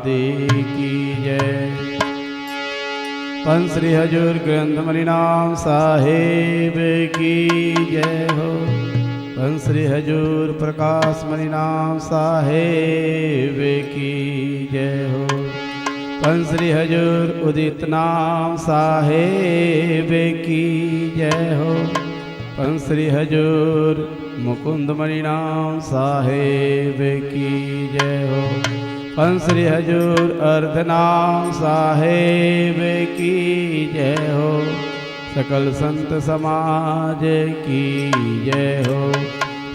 आदि की जय। पंच श्री हजूर ग्रंथमणि नाम साहेब की जय हो। पंच श्री हजूर प्रकाश मणि नाम साहेब की जय हो। पंच श्री हजूर उदित नाम साहेब की जय हो। पंच श्री हजूर मुकुंद मणि नाम साहेब की जय हो। पंच श्री हजूर अर्धनाम साहेब की जय हो। सकल संत समाज की जय हो।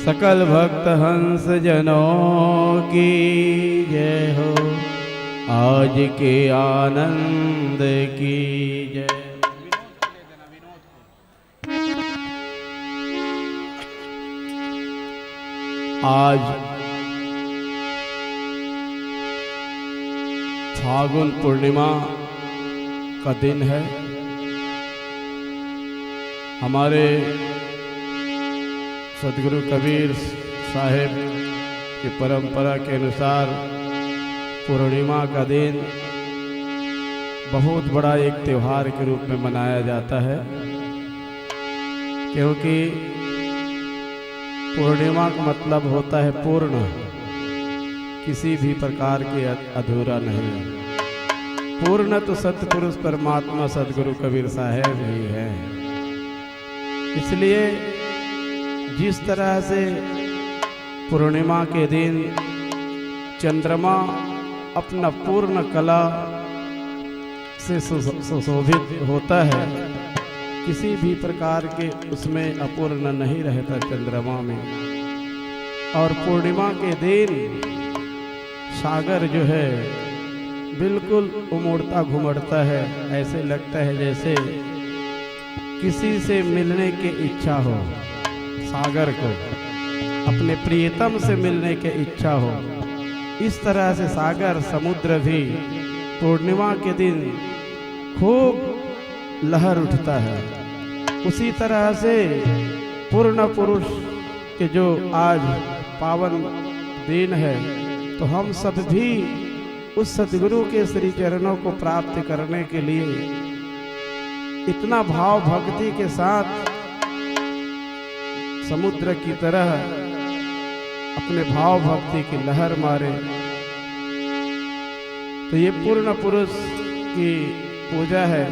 सकल भक्त हंस जनों की जय हो। आज के आनंद की जय। आज फागुन पूर्णिमा का दिन है। हमारे सदगुरु कबीर साहेब की परंपरा के अनुसार पूर्णिमा का दिन बहुत बड़ा एक त्योहार के रूप में मनाया जाता है, क्योंकि पूर्णिमा का मतलब होता है पूर्ण, किसी भी प्रकार के अधूरा नहीं। पूर्ण तो सतपुरुष परमात्मा सदगुरु कबीर साहेब ही है। इसलिए जिस तरह से पूर्णिमा के दिन चंद्रमा अपना पूर्ण कला से सुशोभित होता है, किसी भी प्रकार के उसमें अपूर्ण नहीं रहता चंद्रमा में। और पूर्णिमा के दिन सागर जो है बिल्कुल उमड़ता घुमड़ता है। ऐसे लगता है जैसे किसी से मिलने की इच्छा हो, सागर को अपने प्रियतम से मिलने की इच्छा हो। इस तरह से सागर समुद्र भी पूर्णिमा के दिन खूब लहर उठता है। उसी तरह से पूर्ण पुरुष के जो आज पावन दिन है, तो हम सब भी उस सतगुरु के श्री चरणों को प्राप्त करने के लिए इतना भाव भक्ति के साथ समुद्र की तरह अपने भाव भक्ति की लहर मारे। तो ये पूर्ण पुरुष की पूजा है।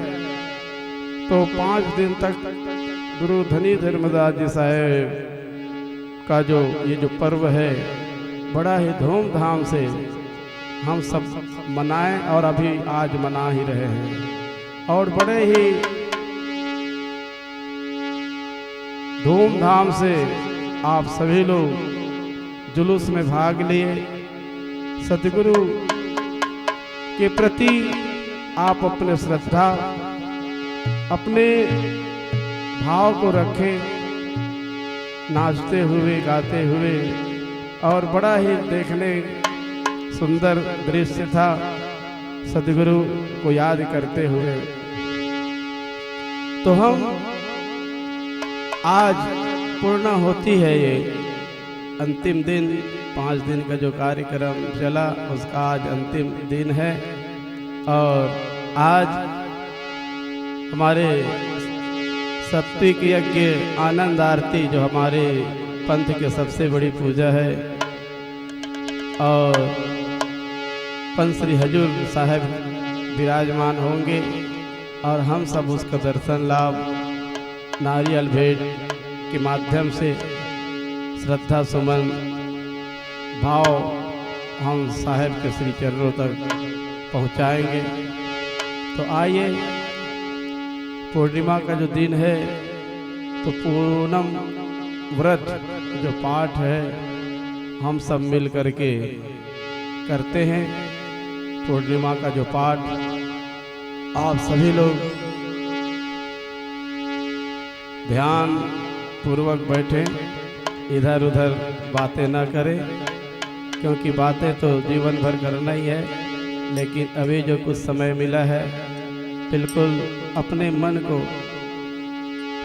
तो 5 दिन तक गुरु धनी धर्मदास जी साहेब का ये जो पर्व है, बड़ा ही धूमधाम से हम सब मनाएं और अभी आज मना ही रहे हैं। और बड़े ही धूमधाम से आप सभी लोग जुलूस में भाग लिए। सतगुरु के प्रति आप अपने श्रद्धा, अपने भाव को रखें, नाचते हुए गाते हुए। और बड़ा ही देखने सुंदर दृश्य था, सदगुरु को याद करते हुए। तो हम आज पूर्ण होती है ये अंतिम दिन, 5 दिन का जो कार्यक्रम चला उसका आज अंतिम दिन है। और आज हमारे सात्विक यज्ञ आनंद आरती जो हमारे पंथ के सबसे बड़ी पूजा है, और पंच श्री हजूर साहब विराजमान होंगे और हम सब उसका दर्शन लाभ नारियल भेंट के माध्यम से श्रद्धा सुमन भाव हम साहेब के श्री चरणों तक पहुंचाएंगे। तो आइए, पूर्णिमा का जो दिन है, तो पूनम व्रत जो पाठ है हम सब मिल करके करते हैं। पूर्णिमा का जो पाठ आप सभी लोग ध्यान पूर्वक बैठें, इधर उधर बातें ना करें, क्योंकि बातें तो जीवन भर करना ही है। लेकिन अभी जो कुछ समय मिला है, बिल्कुल अपने मन को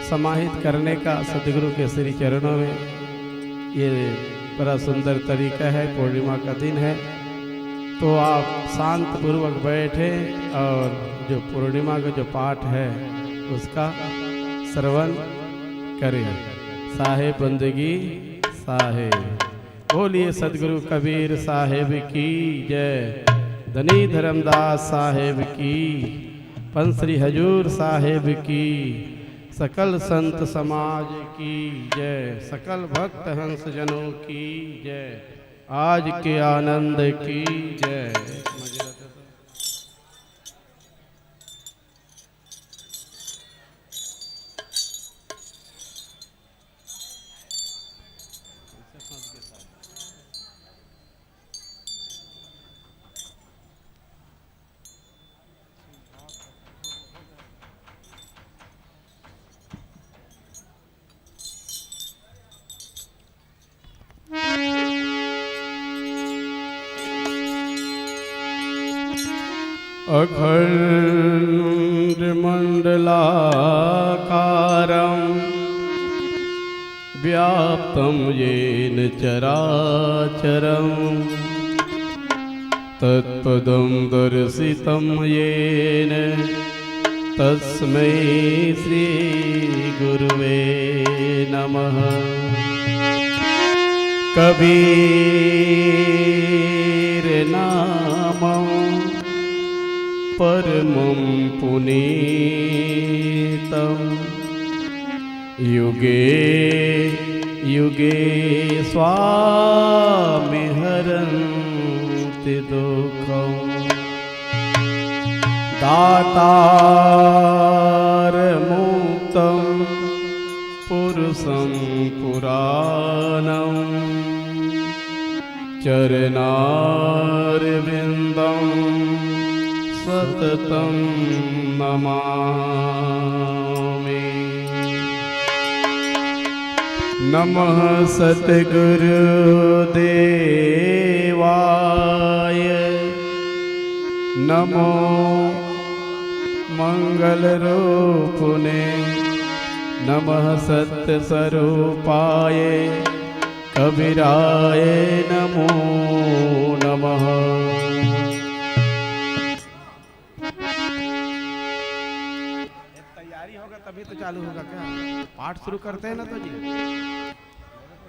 समाहित करने का सतगुरु के श्री चरणों में ये बड़ा सुंदर तरीका है। पूर्णिमा का दिन है, तो आप शांत पूर्वक बैठे और जो पूर्णिमा का जो पाठ है उसका श्रवण करें। साहेब बंदगी साहेब। बोलिए सदगुरु कबीर साहेब की जय। धनी धर्मदास साहेब की, पंसरी हजूर साहेब की, सकल संत समाज की जय, सकल भक्त हंस जनों की जय, आज के आनंद की जय। अखंड मंडलाकारं व्याप्तं येन चराचरं तत्पदं दर्शितं येन तस्मै श्री गुरुवे नमः। कबीर नामं परमं पुनीतं युगे युगे स्वामि हरन्ति दुःखं। दातारमुक्तं पुरुषं पुराणं चरणारविन्दं सततं नमामि। नमः सद्गुरुदेवाय, नमो मंगलरूपिणे, नमः सत्यस्वरूपाय कबीराय नमो नमः। तभी तो चालू होगा क्या? पाठ शुरू करते हैं ना तो जी,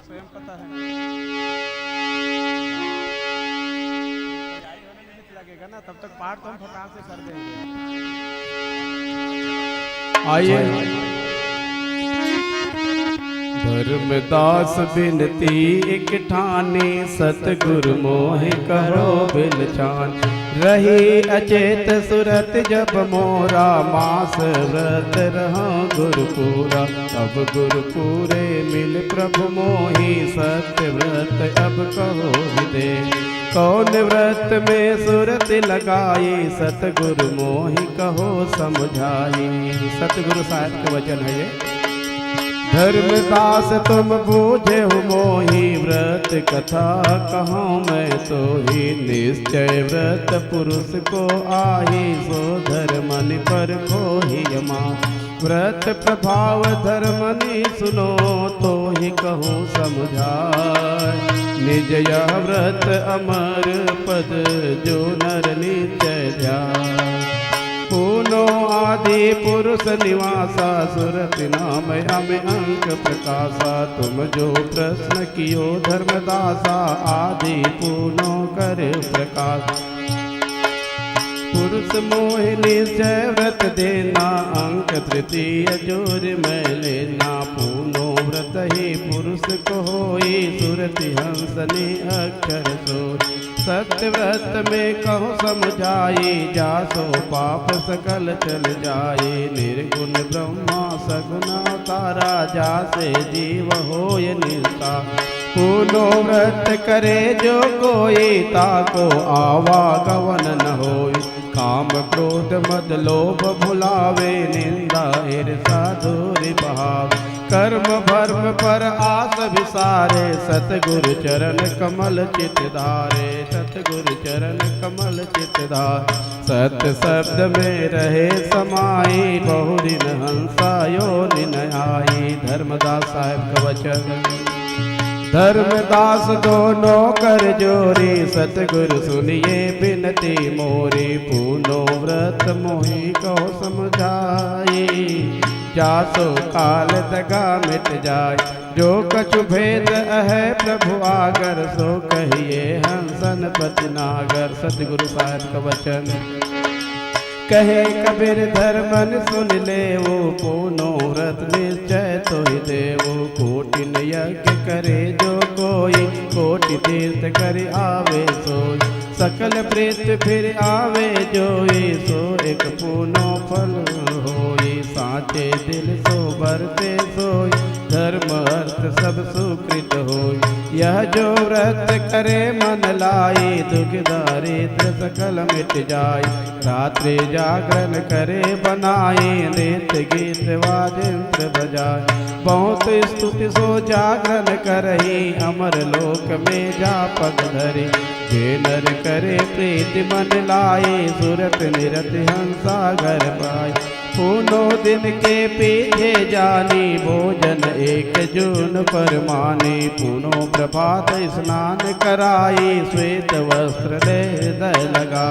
स्वयं पता है तैयारी होने में लगेगा ना, तब तक पाठ तो हम फटाक से कर देंगे। आइए। धर्मदास बिनती एक ठाने, सतगुरु मोहि करो बिलछान। रही अचेत सुरत जब मोरा, मास व्रत रहा गुरुपूरा। अब गुरुपूरे मिल प्रभु मोहि, सत्य व्रत अब कहो विदे। कौन व्रत में सुरत लगाई, सतगुरु मोहि कहो समझाई। सतगुरु साहिब के वचन है ये। धर्मदास तुम बूझे हो मोहि, व्रत कथा कहूँ मैं तो ही। निश्चय व्रत पुरुष को आही, सो धर्मनि पर खोहि यमा। व्रत प्रभाव धर्मनि सुनो, तो ही कहूँ समझाय। निज यह व्रत अमर पद, जो नर निश्चय ध्याय। पूनो आदि पुरुष निवासा, सुरत नाम हमें अंक प्रकाशा। तुम जो प्रश्न कियो धर्मदासा, आदि पूनो कर प्रकाश। पुरुष मोहि निश्चय व्रत देना, अंक तृतीय जोर में लेना। पूनो व्रत ही पुरुष को होई, सुरति हंसनि अक्षर सो। सत्य व्रत में कहो समझाई, जासो पाप सकल चल जाए। निर्गुण ब्रह्मा सगुण तारा, जासे जीव होय निष्ठा। पूनो व्रत करे जो कोई, ताको आवागमन न होय। काम क्रोध मद लोभ भुलावे, निंदा ईर्षा दूर बहाव। कर्म भर्म पर आस विसारे, सतगुरु चरण कमल चित धारे। सतगुरु चरण कमल चित धारे। सत्य शब्द में रहे समाई, बहुदिन हंसा योनि न आई। धर्मदास साहिब का वचन। धर्मदास दोनों कर जोरी, सतगुरु सुनिए बिनती मोरी। पूनो व्रत मोहि को समझाई, जासो काल दगा मिट जाय। जो कछु भेद है प्रभु आगर, सो कहिए हंसन पति नागर। सतगुरु साहिब का वचन कहे कबीर धर्मन सुन ले वो। पूनो व्रत निश्चय तो ही देवो। कोटि यज्ञ करे जो कोई, कोटि तीर्थ करे आवे सोई। सकल प्रेत फिर आवे जोई, सो एक पूनो फल होई। साचे दिल सो बरते सोई, धर्म अर्थ सब सुकृत होई। यह जो व्रत करे मन लाई, दुख दारिद्र सकल मिट जाय। रात्रि जागरण करे बनाए, नृत्य गीत वाद्यंत्र बजाए। बहुत स्तुति सो जागरण करही, अमर लोक में जा पग धरे। जे नर करे प्रीति मन लाए, सुरत निरत हंसा घर पाए। पूनो दिन के पीछे जानी, भोजन एक जून पर मानी। पूनो प्रभात स्नान कराई, श्वेत वस्त्र ले हृदय लगा।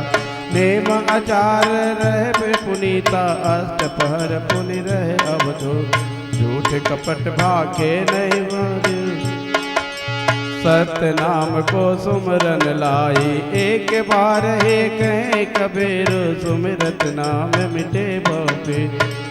नेम आचार रहे पुनीता, अष्ट पहर पुनि रहे अवधो। झूठ कपट भाखे नहीं बजे, सत्य नाम को सुमरन लाई। एक बार हे कहे कबीर, सुमिरत नाम मिटे बहुते।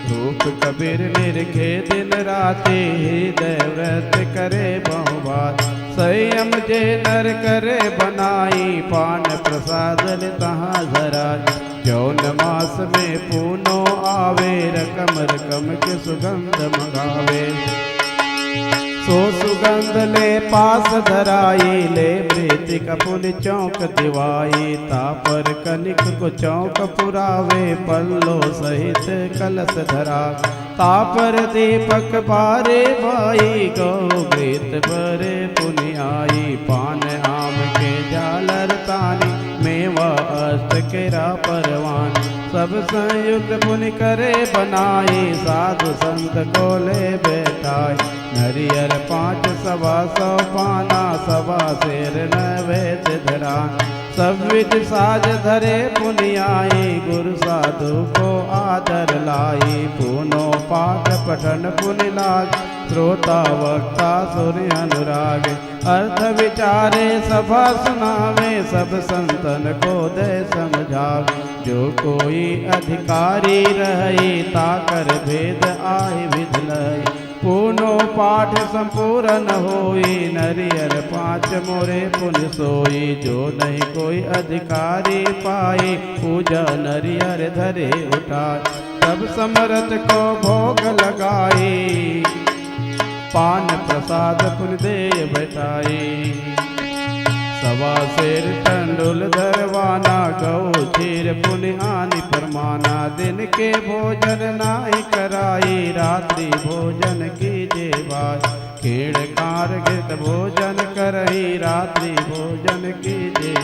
रूप कबीर निरखे दिन राते, हृदय व्रत करे बहुबार। संयम जे नर करे बनाई, पान प्रसाद तहाँ धराई। जौन मास में पूनो आवे, रकम रकम के सुगंध मंगावे। सो सुगंध ले पास धराई, ले प्रीति कपुन चौक दिवाई। तापर कनिक को चौक पुरावे, पल्लो सहित कलश धरा। तापर दीपक बारे भाई, गौ गीत बरे पुनि आई। पान आम के झालर तानी, मेवा अष्ट केरा परवान। सब संयुक्त पुनि करे बनाई, साधु संत को ले बैठाई। नरियर 5 सवा 100 पाना, सवा शेर नैवेद्य धरा। सब विध साज धरे पुनि आई, गुरु साधु को आदर लाई। पूनो पाठ पठन पुनि लाग, श्रोता वक्ता सूर्य अनुराग। अर्थ विचारे सभा सुनावे, सब संतन को दे समझाव। जो कोई अधिकारी रही, ताकर भेद आए विध लय। पूनो पाठ संपूर्ण होई, नरियर 5 मोरे पुनि सोई। जो नहीं कोई अधिकारी पाई, पूजा नरियर धरे उठाए। तब समरथ को भोग लगाई, पान प्रसाद पुनि दे बैठाई। सवा शेर टंडुल धरवाना, गौ क्षीर पुनि आनि परमाना। दिन के भोजन नाहि कराई, रात्रि भोजन कीजे बाई। खेड़ कार घृत भोजन करही, रात्रि भोजन कीजे।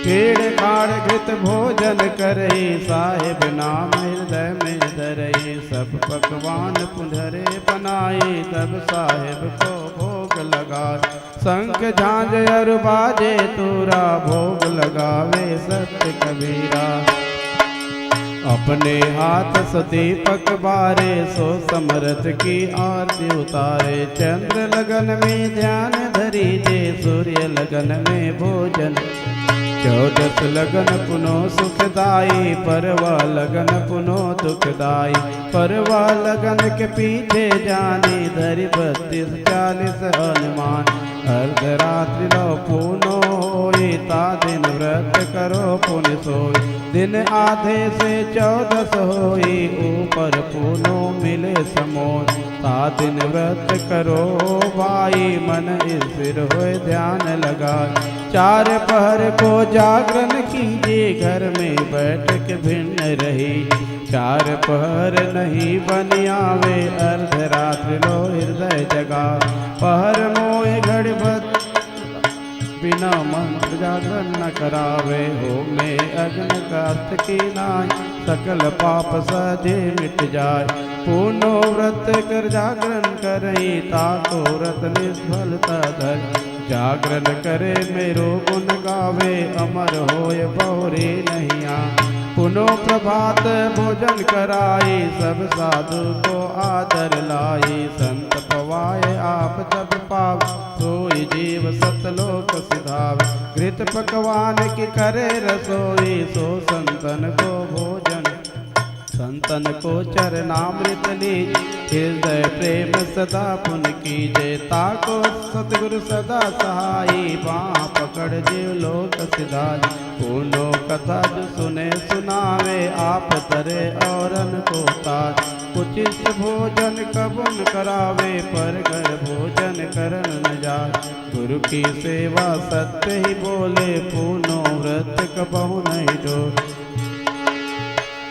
खेड़ कार घृत भोजन करही, साहिब नाम हृदय में धरही। सब पकवान पुंधरे बनाए, तब साहिब को भोग लगाए। शंख झांझ अरु बाजे तूरा, भोग लगावे सत्य कबीरा। अपने हाथ सदीपक बारे, सो समरथ की आरती उतारे। चंद्र लगन में ध्यान धरी जे, सूर्य लगन में भोजन। 14 लगन पुनो सुखदाई, परवा लगन पुनो दुखदाई। परवा लगन के पीछे जानी, धरि 32-40 अनुमान। अर्धरात्रि लो पूनो होई, ता दिन व्रत करो पुनि सोई। दिन आधे से 14 होई, ऊपर पूनो मिले समोन। ता दिन व्रत करो भाई, मन स्थिर होए ध्यान लगाए। 4 पहर को जागरण कीजिए, घर में बैठ के भिन्न रही। 4 पहर नहीं बन आवे, अर्धरात्रि लो हृदय जगा। पहर मोह घड़ी बिना मंत्र जागरण न करावे। हो में अग्न का अर्थ की नाय, सकल पाप सजे मिट जाए। पूनो व्रत कर जागरण करई ताको व्रत निष्फलता धर। जागरण करे मेरो गुण गावे अमर होय बहुरे नहिया। पुनो प्रभात भोजन कराई सब साधु को आदर लाई। संत पवाए आप जब पाव सोई जीव सतलोक सिधाव। घृत पकवान की करे रसोई सो संतन को भोजन। संतन को चरणामृत लीज हृदय प्रेम सदा पुन कीजे। ताको सतगुरु सदा सहाई बाँ पकड़ जीव लोक सिधाई। पूनो कथा जो सुने सुनावे आप तरे औरन को ताज। उचित भोजन कबुन करावे पर घर भोजन करन न जाय। गुरु की सेवा सत्य ही बोले पूनो व्रत कबहु नहीं डोले।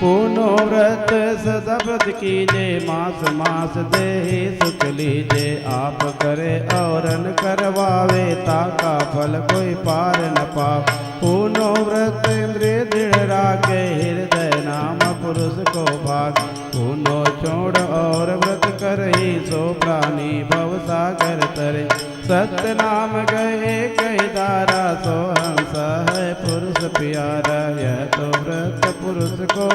पूनो व्रत सदब्द कीजे मास मास देहि सुख लीजे। आप करे औरन करवावे ताका फल कोई पार न पाव। पूनो व्रत इंद्रिय दृढ़ राखे हृदय नाम पुरुष को भाग। पूनो छोड़ और व्रत करही सो प्राणी भव सागर तरे। सत्य नाम गए कई दारा सो हंस है पुरुष प्यारा। यह तो व्रत पुरुष को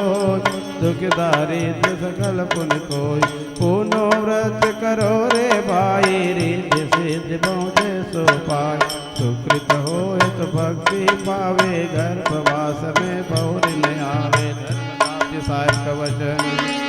दुख दारिद्र सकल पुन कोई। पूनो व्रत करो रे भाई रिद्धि सिद्धि पहुँचे सो पाए। सुकृत होए तो भक्ति पावे गर्भवास में बहुर न आवे। धर्मदास साहिब का वचन।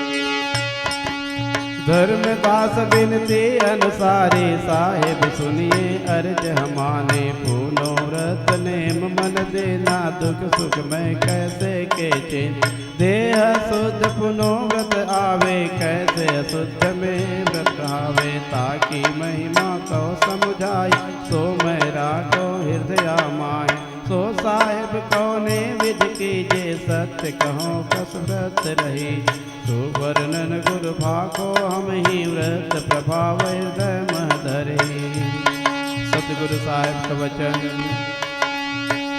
धर्मदास बिनती अनुसारी साहिब सुनिए अर्ज हमारे। पूनो व्रत नेम मन देना दुख सुख में कैसे के चैन। देह शुद्ध पुनो व्रत आवे कैसे अशुद्ध में व्रत आवे। ताकि महिमा को समझाई सो मेरा को हृदय माय। सो साहिब कौने विध कीजे सत्य कहो कस व्रत रही। तो वर्णन गुरु भागो हम ही व्रत प्रभाव हृदय मह धरे। सतगुरु साहिब का वचन।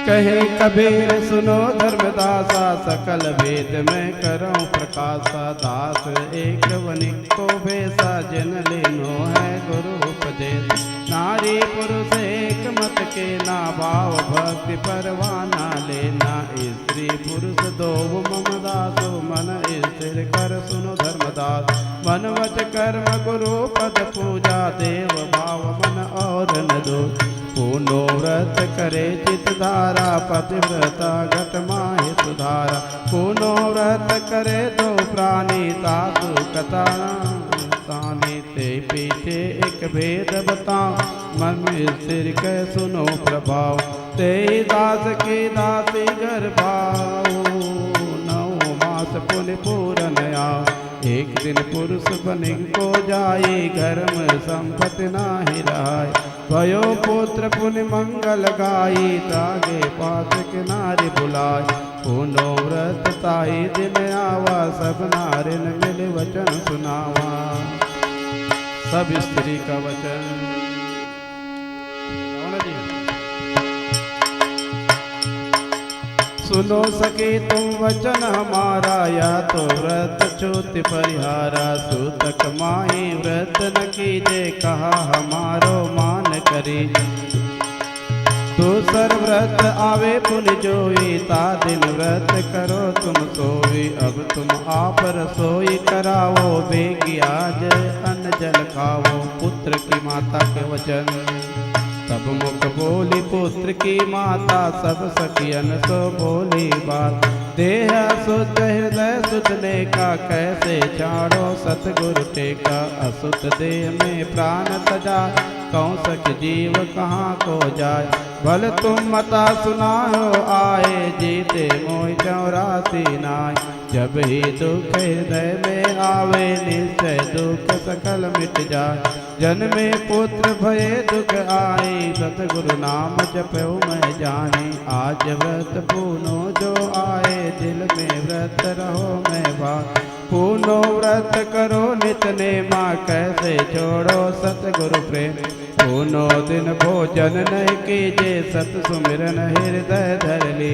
कहे कबीर सुनो धर्मदासा सकल वेद में करो प्रकाशा। दास एक वनिक को भेसा जन लेनो है गुरु उपदेश। नारी पुरुष एक मत के ना भाव भक्ति परवाना लेना। स्त्री पुरुष दो मम दासो मन स्थिर कर सुनो धर्मदास। मन वच कर्म गुरु पद पूजा देव भाव मन और न दो। पूनो व्रत करे चित धारा पतिव्रता घट माहि सुधारा। पूनो व्रत करे दो प्राणी तासु कथा तानी। ते पीछे एक भेद बताओ मन में सिर के सुनो प्रभाव। ते दास के दासी घर भाओ 9 मास पुन पूरन आओ। एक दिन पुरुष बनिक को जाए घर में संपत्ति नाही रहाय। भयो पुत्र पुण्य मंगल गाई तागे पात के नारी बुलाय। पूनो व्रत ताई दिन आवा सब नारिन मिल वचन सुनावा। सब स्त्री का वचन। सुनो सके तुम वचन हमारा या तो व्रत चोति परिहारा। सूतक माही व्रत न कीजे कहा हमारो मान करी। दूसर व्रत आवे पुन जोई ता दिन व्रत करो तुम सोई। अब तुम आप रसोई कराओ बेगी आज अन्न जल खाओ। पुत्र की माता के वचन। तब मुख बोली पुत्र की माता सब सखियन सो बोली बात। देह शुद्ध हृदय शुद्धने का कैसे छाड़ो सतगुरु टेका। अशुद्ध देह में प्राण तजा कौन सख जीव कहाँ को जाए। भल तुम मता सुनाओ आए जीते मोह 84 नाय। जब ही दुख हृदय में आवे निश्चय दुख सकल मिट जाए। जन्मे पुत्र भये दुख आए सतगुरु नाम जपो मैं जाने। आज व्रत पूनो जो आए दिल में व्रत रहो मैं बात। पूनो व्रत करो नित नेमा कैसे छोड़ो सतगुरु प्रेम। पूनो दिन भोजन नहीं कीजे, सत सुमिरन हृदय धर ली।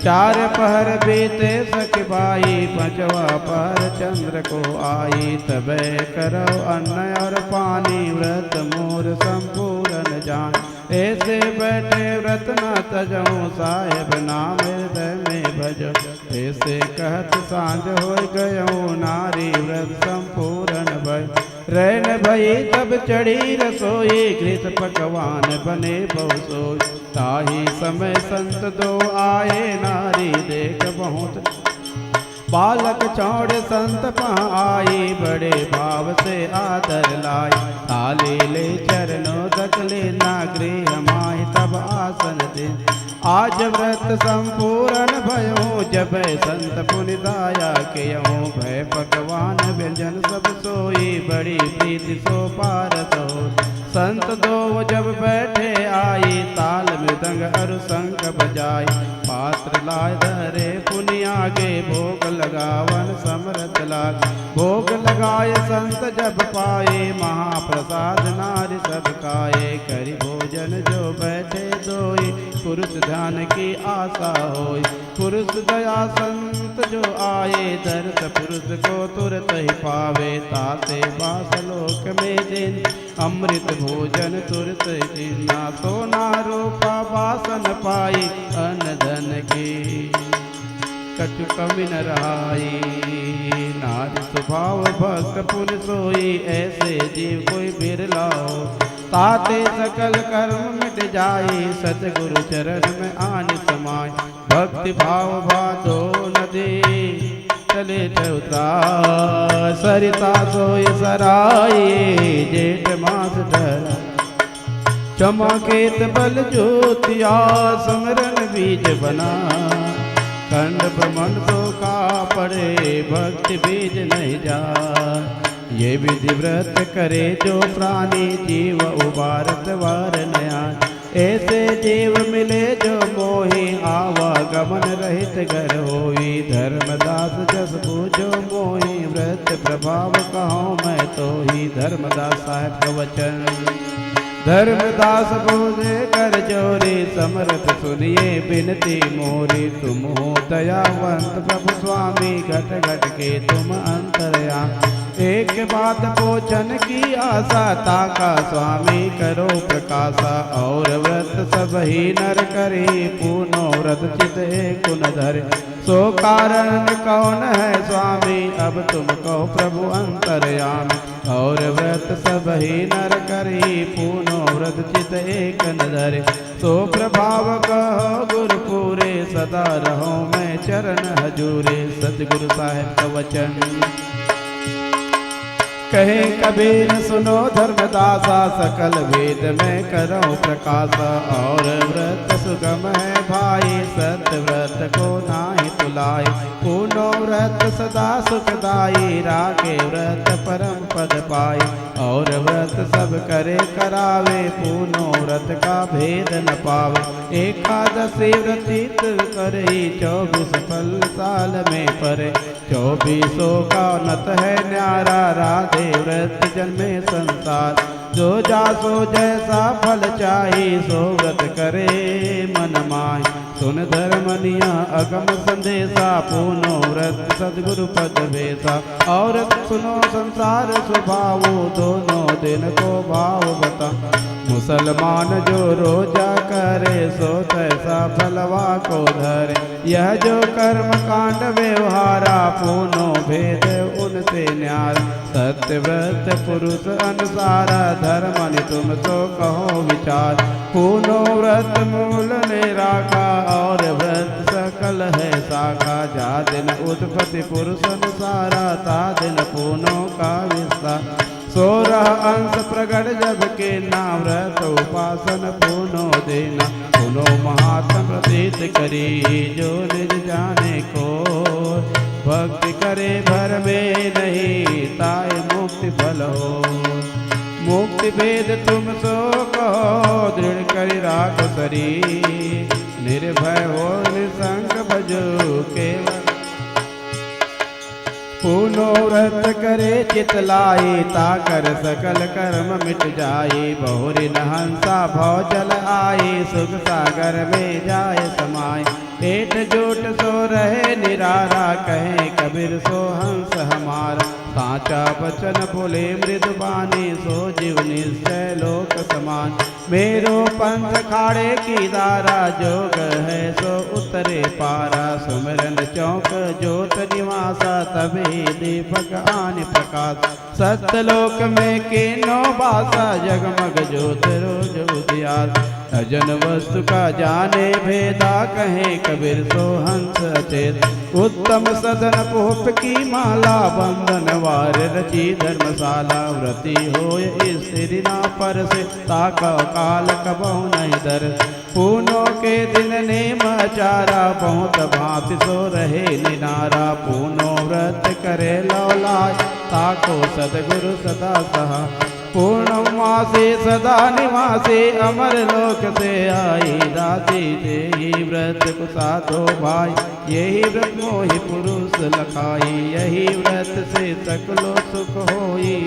चार पहर बीते सखी बाई, पंचवा पहर चंद्र को आई। तबे करो अन्न और पानी, व्रत मोर संपूर्ण जान। ऐसे बैठे व्रत न तजऊँ, साहेब नाम हृदय में भजो। ऐसे कहत सांझ हो गयो, नारी व्रत संपूर्ण भय। रैन भई तब चढ़ी रसोई, घृत पकवान बने बहुसोई। ताही समय संत दो आए, नारी देख बहुत बालक चौड़ संत पहाँ आई। बड़े भाव से आदर लाई, ताले ले चरणों तक ले ना गृह माहि तब आसन दे। आज व्रत संपूर्ण भयो, जब संत पुनि दाया कियो। भय पकवान व्यंजन सब सोई, बड़ी प्रीति सो पारस हो। संत दो जब बैठे आई, ताल मृदंग अरु शंख बजाई। पात्र लाय धरे पुनि आगे, भोग लगावन समरथ लाग। भोग लगाए संत जब पाए, महाप्रसाद नारी सब खाए। करि भोजन जो बैठे दोई, पुरुष ध्यान की आशा होई। पुरुष दया संत जो आए, दर्श पुरुष को तुरत ही पावे। ताते बास लोक में दिन, अमृत भोजन तुरत दीना। सोना रूपा बासन पाई, अन्न धन की कछु कमी न रहाई। नारी स्वभाव भक्त पुन सोई, ऐसे जीव कोई बिरला हो। ताते सकल कर्म मिट जाए, सतगुरु चरण में आन समाय। भक्ति भाव भादो नदी, चले उतार। सरिता सोई सराई, जेठ मास धरा। चमकेत बल ज्योतिया, सुमरन बीज बना। खंड ब्रह्मण तो का पड़े, भक्ति बीज नहीं जा। ये विधि व्रत करे जो प्राणी, जीव उबारत वार नया। ऐसे जीव मिले जो मोहि, आवागमन रहित घर होई। धर्मदास जस बूझो मोहि, व्रत प्रभाव कहूँ मैं तो ही। धर्मदास साहब का वचन। धर्मदास बोले कर जोरी, समरथ सुनिए बिनती मोरी। तुम हो दयावंत प्रभु स्वामी, घट घट के तुम अंतरयामी। एक बात पोचन की आशा, ताका स्वामी करो प्रकाशा। और व्रत सब ही नर करी, पूनो व्रत चित कुन धरे। सो कारण कौन है स्वामी, अब तुम कहो प्रभु अंतरयामी। और व्रत सब ही नर करी, पूनो व्रत चित एक न धरे। सो प्रभाव कहो गुरु पूरे, सदा रहो मैं चरण हजूरे। सतगुरु साहेब का वचन। कहे कबीर सुनो धर्मदासा, सकल वेद में करो प्रकाशा। और व्रत सुगम है भाई, सत्य व्रत को नाहि तुलाय। पूनो व्रत सदा सुखदाई, राखे व्रत परम पद पाई। और व्रत सब करे करावे, पूनो व्रत का भेद न पावे। एकादशी व्रतित करई, 24 फल साल में परे। 24 का नत है न्यारा, राधे व्रत जन्मे संसार। जो जासो जैसा फल चाही, सो व्रत करे मन माही। सुन धर्मनिया अगम संदेशा, पूनो व्रत सदगुरु पद भेसा। और सुनो संसार स्वभावो, दोनों दिन को भाव बता। मुसलमान जो रोजा करे, सो तैसा फलवा को धरे। यह जो कर्म कांड व्यवहारा, पूनो भेद उनसे न्यारा। सत्य व्रत पुरुष अनुसारा, धर्मनि तुम तो कहो विचार। पूनो व्रत मूल ने राखा, और व्रत सकल है शाखा। जा दिन उत्पत्ति पुरुष अनुसारा, ता दिन पूनो का विस्तार। 16 अंश प्रगट जब के ना, व्रत उपासन पूनो देना। पूनो महात्म प्रतीत करी, जो निज जाने को। भक्ति करे भर में नहीं, ताय मुक्ति फल हो। मुक्ति भेद तुम सो कहो, दृढ़ करि राख शरीर। निर्भय हो निसंग भजो केवल। पूनो व्रत करे चित लाई, ताकर सकल कर्म मिट जाए। बहुरी हंसा भव जल आए, सुख सागर में जाए समाए। एट जोट सो रहे निरारा, कहे कबीर सो हंस हमारा। साचा बचन बोले मृदुबानी, सो जीव निश्चय लोक समान। मेरो पंथ खाड़े की धारा, जोग है सो उतरे पारा। सुमिरन चौक ज्योत निवासा, तभी दीपक आन प्रकाश। सत्यलोक में केनो बासा, जगमग ज्योत रोज उजियार। अजन वस्तु का जाने भेदा, कहे कबीर सो हंस अचेत। उत्तम सदन पोप की माला, बंधन वार रची धर्मशाला। व्रती होय स्त्री ना पर से, ताका काल कबहु नहीं दर। पूनो के दिन नेम चारा, बहुत भांति सो रहे निनारा। पूनो व्रत करे लौलाय, ताको सदगुरु सदा सहा। पूर्णमासे सदा निवासे, अमर लोक से आई दासी। यही व्रत को साधो भाई, यही व्रत मोहि पुरुष लखाई। यही व्रत से सकलो सुख होई,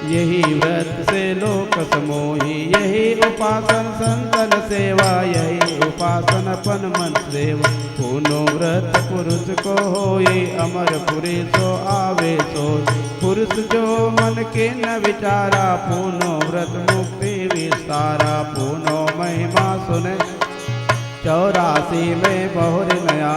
यही व्रत से लोक समोही। यही उपासन संतन सेवा, यही उपासन अपन मन सेवा। पूनो व्रत पुरुष को होई, अमर पुरी सो आवे सो। पुरुष जो मन के न विचारा, पूनो व्रत मुक्ति विस्तारा। पूनो महिमा सुने 84 में बहुरी नया।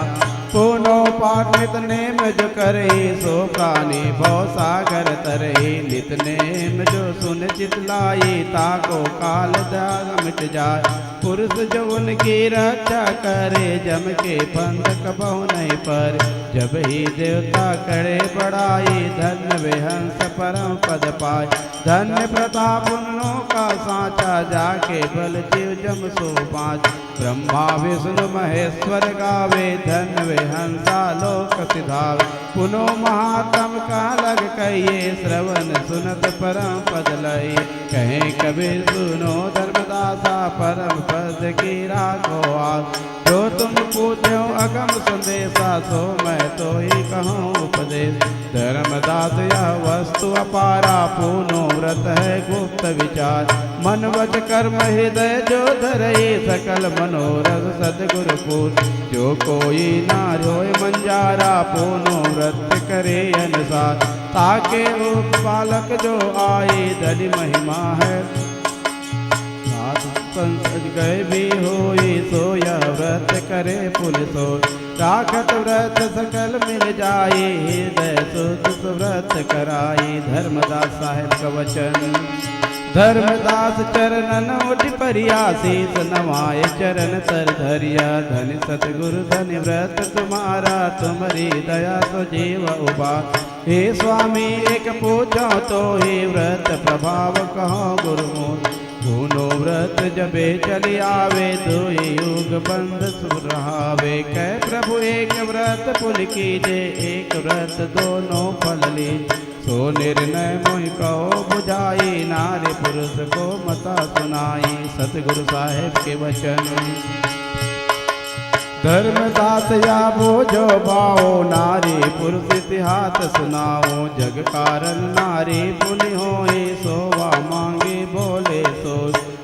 पूनो पाठ नित नेम जो करे, सो प्राणी भव सागर तरे। नित नेम जो सुन चित लाई, ताको काल दाग मिट जाए। पुरुष जो उनकी रक्षा करे, जम के पंथ कबहु नहीं पर। जब ही देवता करे बड़ाई, धन्य वे हंस परम पद पाए। धन्य प्रताप उन्नो का साचा, जाके बल जीव जम सो पाँच। ब्रह्मा विष्णु महेश्वर गावे, धन्य वे हंसा लोक सिधावे। पुनो महात्म का लग कहिए, श्रवण सुनत परम पद लय। कहे कबीर सुनो धर्मदासा, परम पद की राखो आस। जो तुम पूछो अगम संदेशा, सो मैं तो ही कहूँ उपदेश। धर्मदास यह वस्तु अपारा, पूनो व्रत है गुप्त विचार। मन वच कर्म हृदय जो धरई, सकल मनोरथ सदगुरु पूत। जो कोई ना रोय मंजारा, पूनो व्रत करे अनुसार। ताके बालक जो आए, धनी महिमा है संसद गए भी होई। सो यह व्रत करे पुलिसो, राखत व्रत सकल मिल जाई। हृदय शुद्ध व्रत कराई। धर्मदास साहेब का वचन। धर्मदास चरणन उठ परिया, शीस नवाए चरण तर धरिया। धन सतगुरु धन व्रत तुम्हारा, तुम्हारी दया तो जीव उबार। हे स्वामी एक पूछो तो, हे व्रत प्रभाव कहो गुरुमूल। पूनो व्रत जबे चली आवे, दो युग बंद सुरहावे। कह प्रभु एक व्रत पुल कीजे, एक व्रत दोनों फल ली। सो निर्णय मोहि कहो बुझाई, नारी पुरुष को मता सुनाई। सतगुरु साहेब के वचन। धर्मदास या बोझो भाओ, नारी पुरुष इतिहास सुनाओ। जग कारण नारी पुनि होई, सोवा मांगे बोले सो।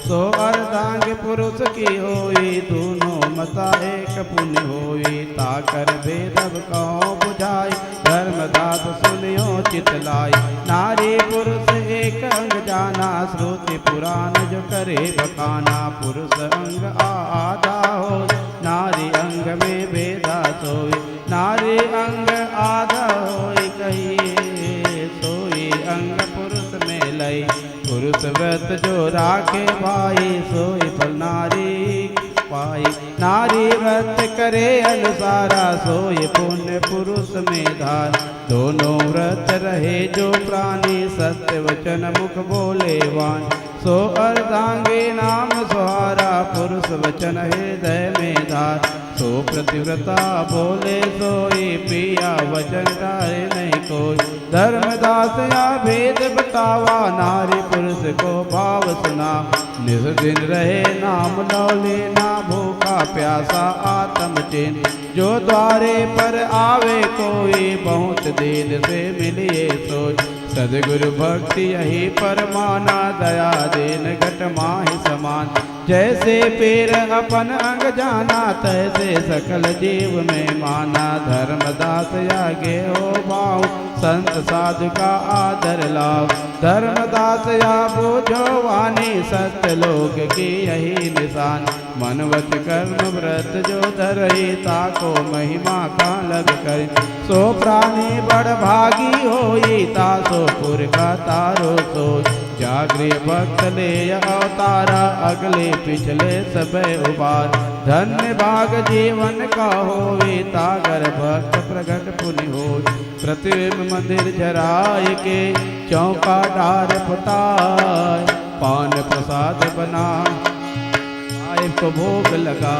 सो अर्धांग पुरुष की होई, दोनों मता एक पुण्य होई। ताकर भेदव कहो बुझाई, धर्मदास सुनियो चितलाई। नारी पुरुष एक अंग जाना, श्रुति पुराण जो करे बखाना। पुरुष अंग आधा हो, नारी अंग में भेदा सोई। नारी अंग आधा होई, कहिए सोई अंग पुरुष में लई। पुरुष व्रत जो राखे भाई, सोई फल नारी पाई। नारी व्रत करे अनुसारा, सोई पुण्य पुरुष में धार। दोनों व्रत रहे जो प्राणी, सत्य वचन मुख बोले वान। सो अर्धांगे नाम सुहारा, पुरुष वचन हृदय में धार। सो प्रतिव्रता बोले सोई, पिया वचन टारे नहीं कोई। धर्मदास या भेद बतावा, नारी पुरुष को भाव सुना। निज दिन रहे नाम लो लेना, भूखा का प्यासा आत्म चिन्ह। जो द्वारे पर आवे कोई बहुत दिन से मिलिए सोई। सदगुरु भक्ति यही परमाना दया दीन घट माहि समान। जैसे पैर अपन अंग जाना तैसे सकल जीव में माना। धर्मदास आगे हो भाव संत साधु का आदर लाभ। धर्मदास या बोझो वाणी सत्य लोक की यही निशान। मनवत कर्म व्रत जो धरई ताको महिमा का लग कर। सो प्राणी बड़ भागी होई तासो पुर का तारो सोच। जागृत भक्त ले अवतारा अगले पिछले सब उबार। धन्य भाग जीवन का होवे तागर भक्त प्रगट पुनि हो। प्रतिबिंब मंदिर जराय के चौका डार पुताय। पान प्रसाद बना को भोग लगा।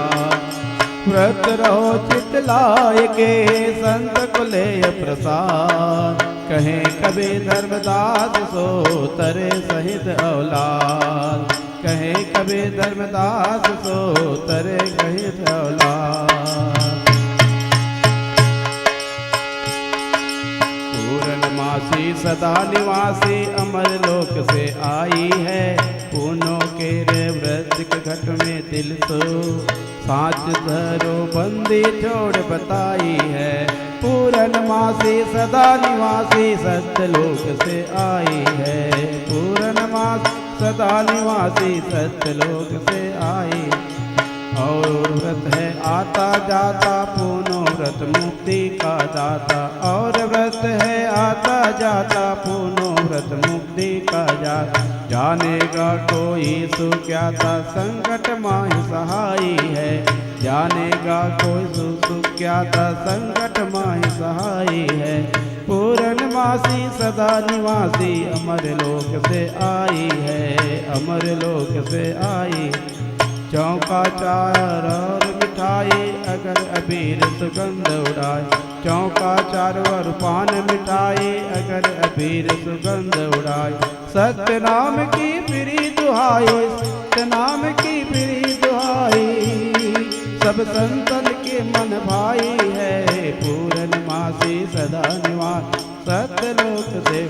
व्रत रहो चित लाय के संत को ले प्रसाद। कहे कबे धर्मदास सो तरे सहित औलाद। कहे कबे धर्मदास सो तरे सहित औलाद। पूर्णमासी सदा निवासी अमर लोक से आई है। पूनों के रे व्रत के घट में दिल सो। साच धरो बंदी छोड़ बताई है। पूर्णमासी सदा निवासी सत्यलोक से आई है। पूर्णमासी सदा निवासी सत्यलोक से आई। और व्रत है आता जाता पूनो व्रत मुक्ति का दाता। और व्रत है आता जाता पूनो व्रत मुक्ति का जाता। जानेगा कोई सुख्याता संकट माहि सहाई है। जानेगा कोई सुख्याता संकट माहि सहाई है। पूर्णमासी सदा निवासी अमर लोक से आई है। अमर लोक से आई। चौका चार और मिठाई अगर अबीर सुगंध उड़ाए। चौका चार और पान मिठाई अगर अबीर सुगंध उड़ाए। सत्य नाम की प्री दुहाई। सत्य नाम की प्री दुहाई। सब संतन के मन भाई है। पूर्णमासी सदा निवास सत्यलोक से।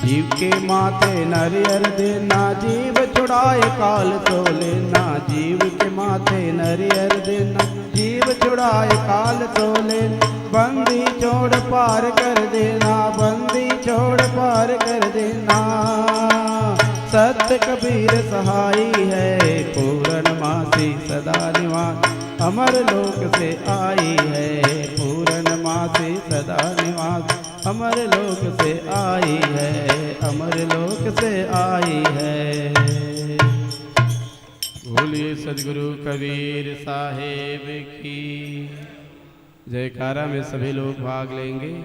जीव के माथे नरियर देना जीव छुड़ाए काल तो लेना। जीव के माथे नरियर देना जीव छुड़ाए काल तो लेना। बंदी छोड़ पार कर देना। बंदी छोड़ पार कर देना। सत्य कबीर सहाई है। पूर्णमासी सदा निवास अमर लोक से आई है। पूर्णमासी सदा निवास अमर लोक से आई है। अमर लोक से आई है। बोलिए सदगुरु कबीर साहेब की जयकारा में सभी लोग भाग लेंगे।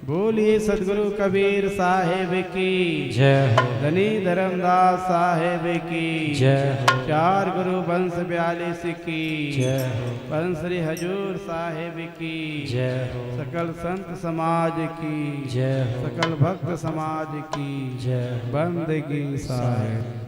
बोलिए सदगुरु कबीर साहेब की जय हो। धनी धर्मदास साहेब की जय हो। चार गुरु वंश 42 की जय हो। पंसरी हजूर साहेब की जय हो। सकल संत समाज की जय हो। सकल भक्त समाज की जय हो। बंदगी साहेब।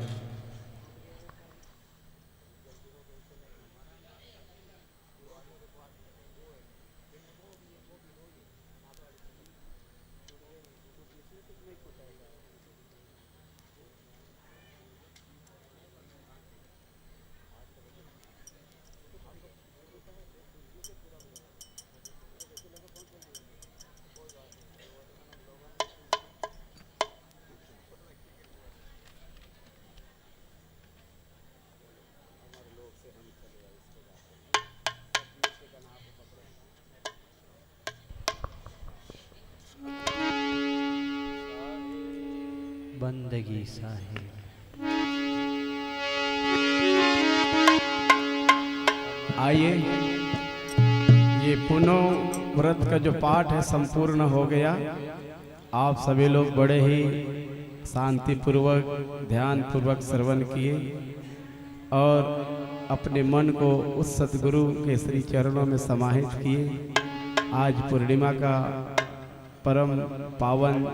बंदगी साहिब। आइए, ये पुनो व्रत का जो पाठ है संपूर्ण हो गया। आप सभी लोग बड़े ही शांति पूर्वक ध्यान पूर्वक श्रवण किए और अपने मन को उस सतगुरु के श्री चरणों में समाहित किए। आज पूर्णिमा का परम पावन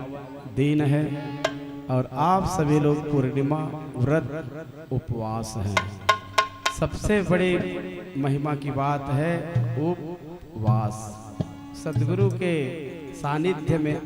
दिन है और आप सभी लोग पूर्णिमा व्रत उपवास हैं। सबसे बड़ी महिमा की बात है उपवास। सदगुरु के सानिध्य में